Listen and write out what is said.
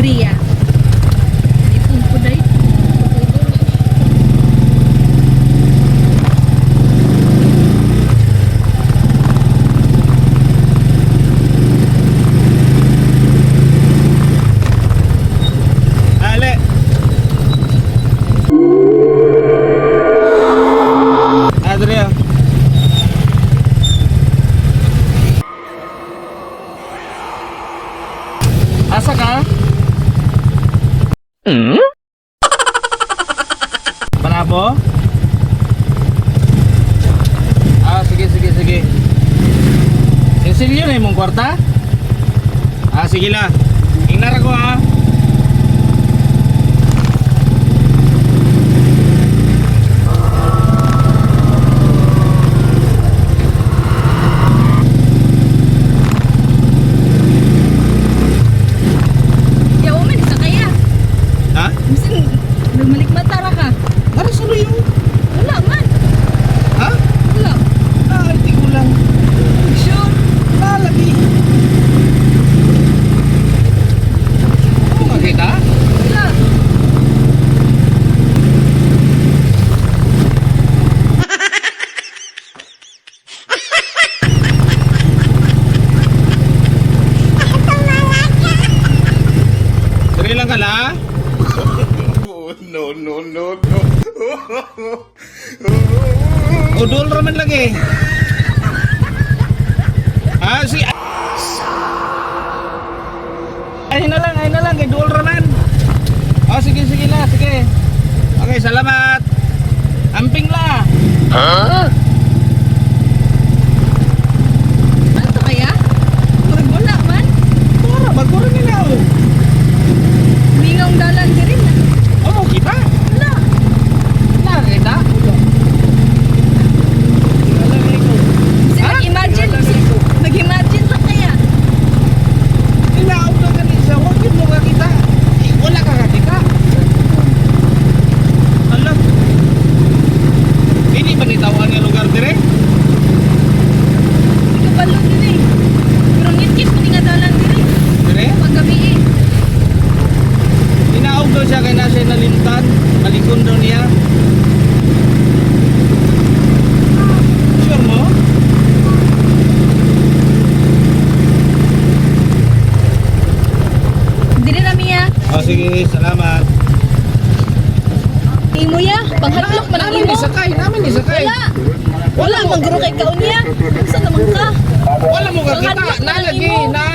Ria. Ipon po dahil. Ale. Adria. Asa ka? Panabo? Ah, sige. Sinsilyo na imong kwarta? Ah, sige la. Ingnar ako ha. Yawa man, isa kaya. Ha? Misin, nagmalik mata ra ka. Para sa luyo. Wala man. Ha? Wala. Ah, hindi ko lang. Sure. Lagi. Ano makita? Wala. Sari lang ka la? No. Udol raman lagi. Ah, si... Ay na lang. Kay duol raman. Oh, sige na. Sige. Okay, salamat. Amping la. Ano to kaya? Murag wala man. Tara, magkura nila oh. Mingong dalan ka rin na. Oh, kita? Wala. Nakita? Kasi Ha? nag-imagine lang kaya. Inaog na kanisa. Huwag yun mo kakita. Eh, wala ka kakita. Alam. Hindi ba nitawan yung lugar dire? Hindi ko balo din eh. Pero ngit-ngit mo nga dalan din eh. Dire? Paggabi eh. Inaog daw siya kay nasa nalimtan. Malikon daw niya. Sure mo? Dili na miya. Oh, sige. Salamat. Imo ya. Panghatlok man ang Namin imo. ni sakay. Wala. Wala. Mangguro kay kaon niya. Saan naman ka? Wala mo kakita. Panghatlok man ang Nalagi imo. na.